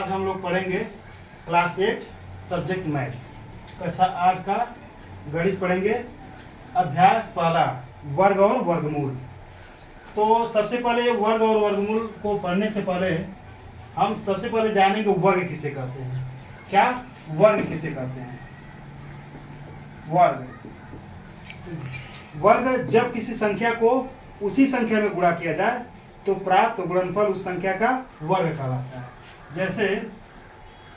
आज हम लोग पढ़ेंगे क्लास 8 सब्जेक्ट मैथ कक्षा 8 का गणित पढ़ेंगे। अध्याय पहला वर्ग और वर्गमूल। तो सबसे पहले वर्ग और वर्गमूल को पढ़ने से पहले हम सबसे पहले जानेंगे वर्ग किसे कहते हैं। क्या वर्ग किसे कहते हैं? वर्ग जब किसी संख्या को उसी संख्या में गुणा किया जाए तो प्राप्त गुणनफल उस संख्या का वर्ग कहलाता है। जैसे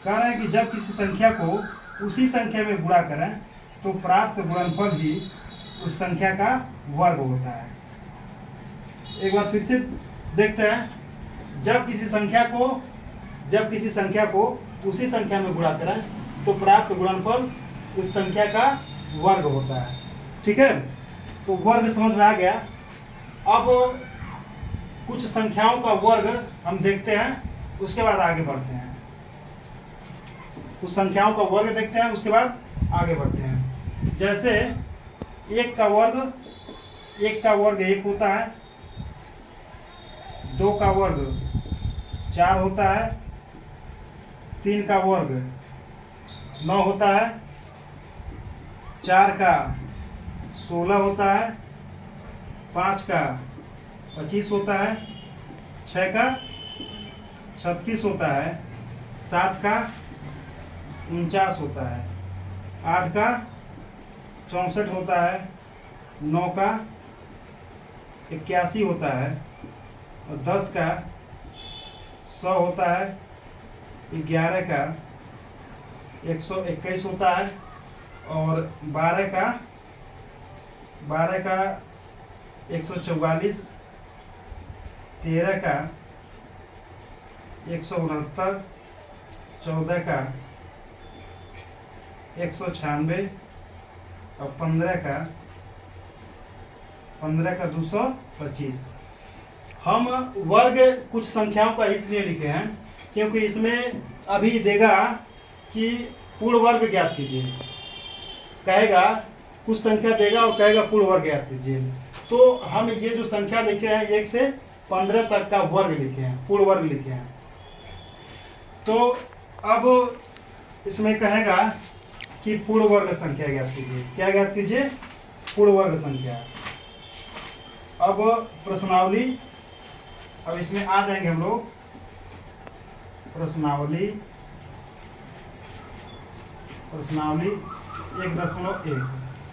कह रहे हैं कि जब किसी संख्या को उसी संख्या में गुणा करें तो प्राप्त गुणनफल ही उस संख्या का वर्ग होता है। एक बार फिर से देखते हैं। जब किसी संख्या को उसी संख्या में गुणा करें तो प्राप्त गुणनफल उस संख्या का वर्ग होता है। ठीक है, तो वर्ग समझ में आ गया। अब कुछ संख्याओं का वर्ग हम देखते हैं, उसके बाद आगे बढ़ते हैं। कुछ संख्याओं का वर्ग देखते हैं, उसके बाद आगे बढ़ते हैं। जैसे एक का वर्ग 1 होता है, 2 का वर्ग 4 होता है, 3 का वर्ग 9 होता है, 4 का 16 होता है, 5 का 25 होता है, 6 का 36 होता है, 7 का 49 होता है, 8 का 64 होता है, 9 का 81 होता है, और 10 का 100 होता है, 11 का 121 होता है, और 12 का 144, 13 का 169, 14 का 196, और 15 का 225। हम वर्ग कुछ संख्याओं का इसलिए लिखे हैं क्योंकि इसमें अभी देगा कि पूर्ण वर्ग ज्ञात कीजिए, कहेगा कुछ संख्या देगा और कहेगा पूर्ण वर्ग ज्ञात कीजिए। तो हम ये जो संख्या लिखे हैं 1 से 15 तक का वर्ग लिखे हैं, पूर्ण वर्ग लिखे हैं। तो अब इसमें कहेगा कि पूर्ण वर्ग संख्या ज्ञात कीजिए। क्या ज्ञात कीजिए? पूर्ण वर्ग संख्या। अब प्रश्नावली, अब इसमें आ जाएंगे हम लोग। प्रश्नावली 1.1,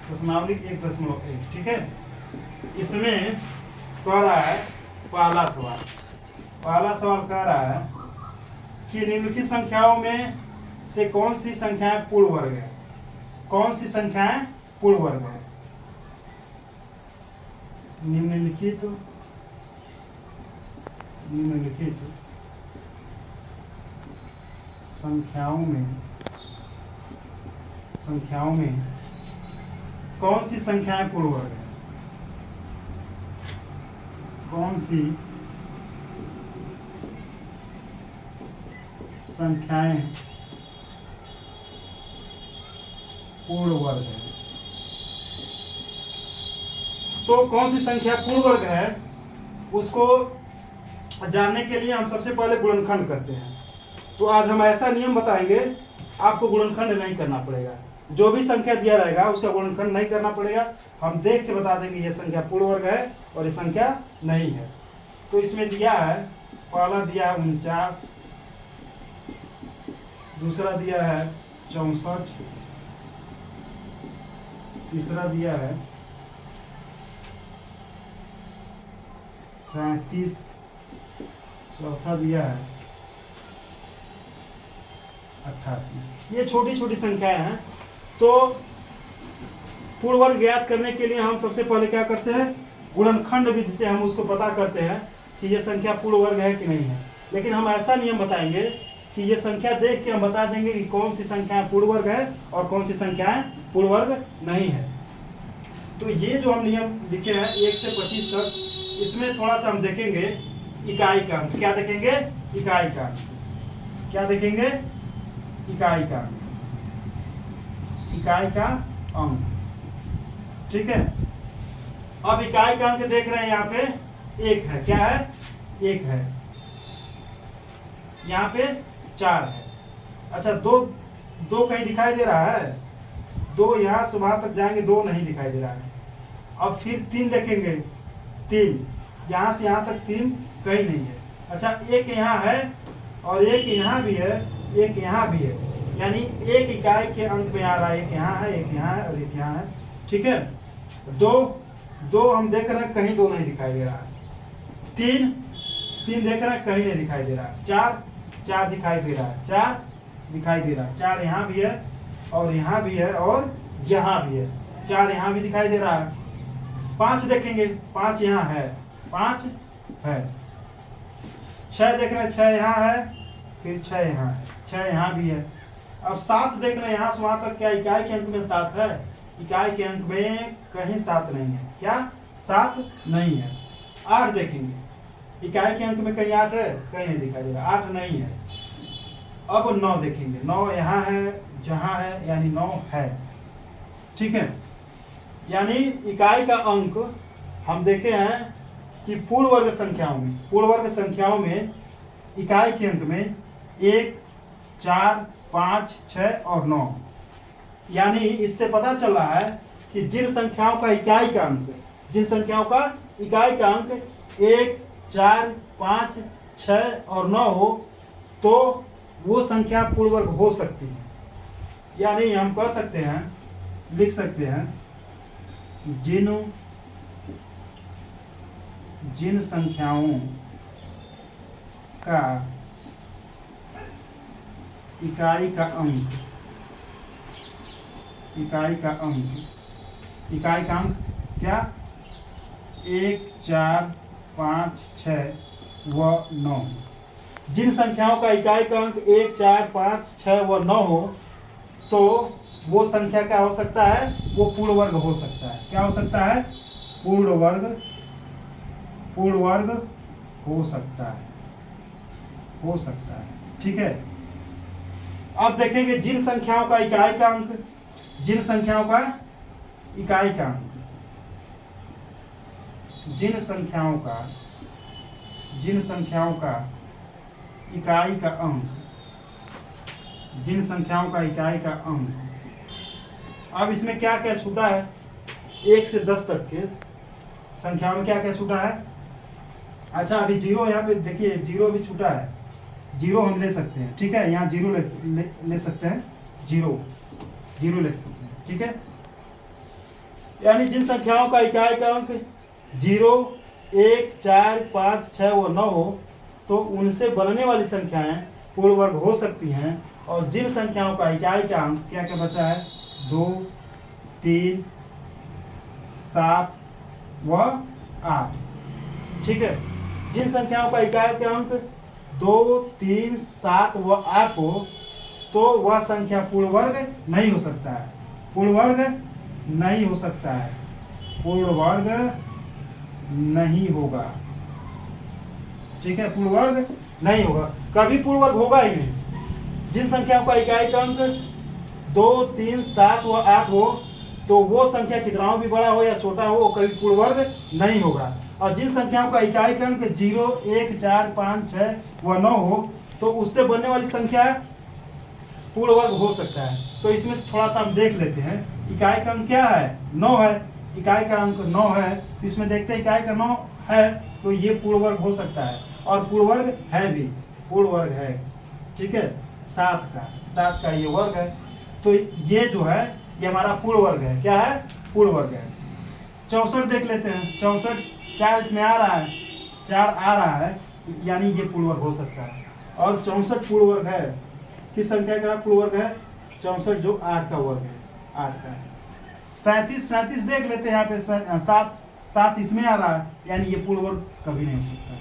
प्रश्नावली 1.1। ठीक है, इसमें कह रहा है पहला सवाल कह रहा है कि निम्नलिखित संख्याओं में से कौन सी संख्याएं पूर्ण वर्ग है? कौन सी संख्याएं पूर्ण वर्ग है? निम्नलिखित संख्याओं में कौन सी संख्याएं पूर्ण वर्ग है? कौन सी संख्याएं पूर्ण वर्ग है? तो कौन सी संख्या पूर्ण वर्ग है उसको जानने के लिए हम सबसे पहले गुणनखंड करते हैं। तो आज हम ऐसा नियम बताएंगे, आपको गुणनखंड नहीं करना पड़ेगा। जो भी संख्या दिया रहेगा उसका गुणनखंड नहीं करना पड़ेगा। हम देख के बता देंगे ये संख्या पूर्ण वर्ग है और ये संख्या नहीं है। तो इसमें दिया है, पहला दिया है 49, दूसरा दिया है 64, तीसरा दिया है 37, चौथा दिया है 88। ये छोटी छोटी संख्याएं हैं। तो पूर्ण वर्ग ज्ञात करने के लिए हम सबसे पहले क्या करते हैं? गुणनखंड विधि से हम उसको पता करते हैं कि ये संख्या पूर्ण वर्ग है कि नहीं है। लेकिन हम ऐसा नियम बताएंगे कि ये संख्या देख के हम बता देंगे कि कौन सी संख्याएं पूर्ण वर्ग है और कौन सी संख्याएं पूर्ण वर्ग नहीं है। तो ये जो हम नियम लिखे हैं 1 से 25 तक, इसमें थोड़ा सा हम देखेंगे इकाई का अंक। क्या देखेंगे? इकाई का। क्या देखेंगे? इकाई का अंक। ठीक है, अब इकाई का अंक देख रहे हैं, यहाँ पे 1 है। क्या है? 1 है। यहाँ पे 4 है। अच्छा, दो कहीं दिखाई दे रहा है? 2 यहाँ से वहाँ तक जाएंगे, 2 नहीं दिखाई दे रहा है। अब फिर 3 देखेंगे, 3 यहाँ से यहाँ तक 3 कहीं नहीं है। अच्छा, एक यहाँ है और एक यहाँ भी है, एक यहाँ भी है, यानी एक इकाई के अंक में आ रहा है। एक यहाँ है, एक यहाँ है और एक यहाँ है। ठीक है, दो हम देख रहे हैं, कहीं 2 नहीं दिखाई दे रहा है। 3 देख रहे हैं, कहीं नहीं दिखाई दे रहा है। 4 दिखाई दे रहा है, 4 दिखाई दे रहा है। 4 यहाँ भी है और यहाँ भी है और यहाँ भी है। 4 यहाँ भी दिखाई दे रहा है। 5 देखेंगे, 5 यहाँ है, 5 है। 6 देख रहे हैं, 6 यहाँ है, फिर 6 यहाँ है, 6 यहाँ भी है। अब 7 देख रहे हैं, यहाँ से वहाँ तक, क्या इकाई के अंक में 7 है? इकाई के अंक में कहीं 7 नहीं है। क्या 7 नहीं है? 8 देखेंगे, इकाई के अंक में कहीं 8 है? कहीं नहीं दिखाई दे रहा, 8 नहीं है। अब 9 देखेंगे, 9 यहाँ है, जहाँ है, यानी 9 है। ठीक है, यानी इकाई का अंक हम देखे हैं कि पूर्ण वर्ग संख्याओं में इकाई के अंक में 1, 4, 5, 6 और 9। यानी इससे पता चला है कि जिन संख्याओं का इकाई का अंक 1, 4, 5, 6 और 9 हो, तो वो संख्या पूर्ण वर्ग हो सकती है। यानी हम कह सकते हैं, लिख सकते हैं, जिन संख्याओं का इकाई का अंक क्या 1, 4, 5, 6 व 9, जिन संख्याओं का इकाई का अंक 1, 4, 5, 6 व 9 हो, तो वो संख्या क्या हो सकता है? वो पूर्ण वर्ग हो सकता है। क्या हो सकता है? पूर्ण वर्ग हो सकता है। ठीक है, अब देखेंगे जिन संख्याओं का इकाई का अंक जिन संख्याओं का इकाई का अंक, अब इसमें क्या क्या छूटा है? 1 से 10 तक के संख्याओं में क्या क्या छूटा है? अच्छा, अभी 0 यहाँ पे देखिए, 0 भी छूटा है। 0 हम ले सकते हैं। ठीक है, यहाँ 0 ले सकते हैं, 0 ले सकते हैं। ठीक है, यानी जिन संख्याओं का इकाई का अंक 0, 1, 4, 5, 6 व 9 हो, तो उनसे बनने वाली संख्याएं पूर्ण वर्ग हो सकती हैं। और जिन संख्याओं का इकाई का अंक क्या क्या बचा है? 2, 3, 7 व 8। ठीक है, जिन संख्याओं का इकाई का अंक 2, 3, 7 व 8 हो, तो वह संख्या पूर्ण वर्ग नहीं हो सकता है। पूर्ण वर्ग नहीं होगा। ठीक है, पूर्ण वर्ग नहीं होगा, कभी पूर्ण वर्ग होगा ही नहीं। जिन संख्याओं का इकाई का अंक 2, 3, 7 व 8 हो, तो वो संख्या कितना भी बड़ा हो या छोटा हो, वो कभी पूर्ण वर्ग नहीं होगा। और जिन संख्याओं का इकाई का अंक 0, 1, 4, 5, 6 व 9 हो, तो उससे बनने वाली संख्या पूर्ण वर्ग हो सकता है। तो इसमें थोड़ा सा हम देख लेते हैं, इकाई का अंक क्या है? 9 है। इकाई का अंक 9 है, तो इसमें देखते हैं इकाई का 9 है, तो ये पूर्ण वर्ग हो सकता है। और पूर्ण वर्ग है भी, पूर्ण वर्ग है। ठीक है, 7 का ये वर्ग है, तो ये जो है ये हमारा पूर्ण वर्ग है। क्या है? पूर्ण वर्ग है। 64 देख लेते हैं, 64, 4 इसमें आ रहा है, 4 आ रहा है, यानी ये पूर्ण वर्ग हो सकता है। और 64 पूर्ण वर्ग है, किस संख्या का पूर्ण वर्ग है? 64 जो 8 का वर्ग है, 8 का है। 37 देख लेते हैं, यहाँ पे 7 इसमें आ रहा है, यानी ये पूर्ण वर्ग कभी नहीं हो सकता है।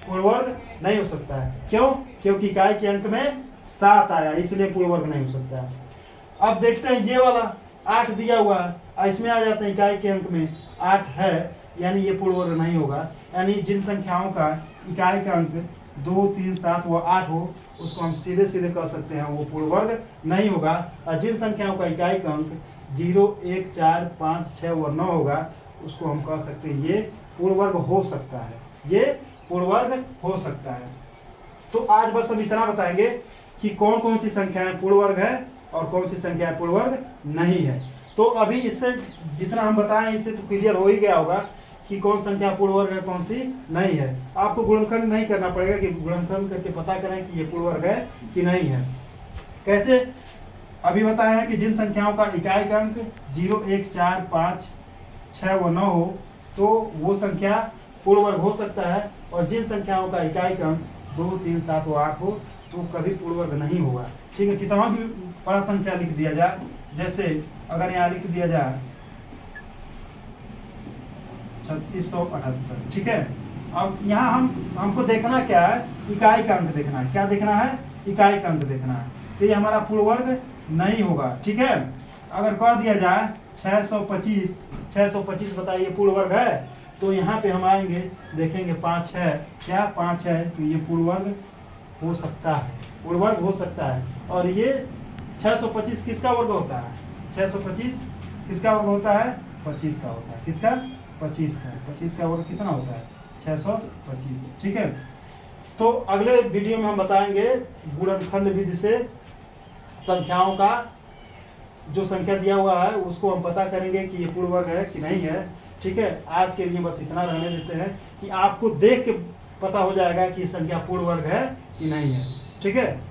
पूर्ण वर्ग नहीं हो सकता है। क्यों? क्योंकि इकाई के अंक में 7 आया, इसलिए पूर्ण वर्ग नहीं हो सकता है। अब देखते हैं ये वाला 8 दिया हुआ है, इसमें आ जाते हैं इकाई के अंक में 8 है, यानी ये पूर्ण वर्ग नहीं होगा। यानी जिन संख्याओं का इकाई का अंक 2, 3, 7 व 8 हो, उसको हम सीधे कह सकते हैं वो पूर्ण वर्ग नहीं होगा। और जिन संख्याओं का इकाई का अंक 0, 1, 4, 5, 6 व 9 होगा, उसको हम कह सकते हैं ये पूर्ण वर्ग हो सकता है। ये पूर्ण वर्ग हो सकता है। तो आज बस हम इतना बताएंगे कि कौन कौन सी संख्याएं पूर्ण वर्ग है और कौन सी संख्याएं पूर्ण वर्ग नहीं है। तो अभी इससे जितना हम बताएं इससे तो क्लियर हो ही गया होगा कि कौन संख्या पूर्ण वर्ग है कौन सी नहीं है। आपको गुणनखंड नहीं करना पड़ेगा कि गुणनखंड करके पता करें कि ये पूर्ण वर्ग है कि नहीं है। कैसे? अभी बताया है कि जिन संख्याओं का इकाई का अंक 0, 1, 4, 5, 6 व 9 हो तो वो संख्या पूर्ण वर्ग हो सकता है, और जिन संख्याओं का इकाई का अंक 2, 3, 7 व 8 हो तो कभी पूर्ण वर्ग नहीं होगा। ठीक है, कितना भी बड़ा संख्या लिख दिया जाए, जैसे अगर यहाँ लिख दिया जाए 3678, ठीक है। अब यहाँ हमको देखना क्या है, इकाई का अंक देखना है। क्या देखना है? इकाई का अंक देखना है। तो ये हमारा पूर्ण वर्ग नहीं होगा। ठीक है, अगर कह दिया जाए 625 बताइए पूर्ण वर्ग है, तो यहाँ पे हम आएंगे देखेंगे 5 है, क्या 5 है, तो ये पूर्ण वर्ग हो सकता है, पूर्ण वर्ग हो सकता है। और ये 625 किसका वर्ग होता है? 625 किसका वर्ग होता है? 25 का होता है। किसका? 25 का। 25 का वर्ग कितना होता है? 625। ठीक है, तो अगले वीडियो में हम बताएंगे गुणनखंड विधि से संख्याओं का जो संख्या दिया हुआ है उसको हम पता करेंगे कि ये पूर्ण वर्ग है कि नहीं है। ठीक है, आज के लिए बस इतना रहने देते हैं कि आपको देख के पता हो जाएगा कि संख्या पूर्ण वर्ग है कि नहीं है। ठीक है।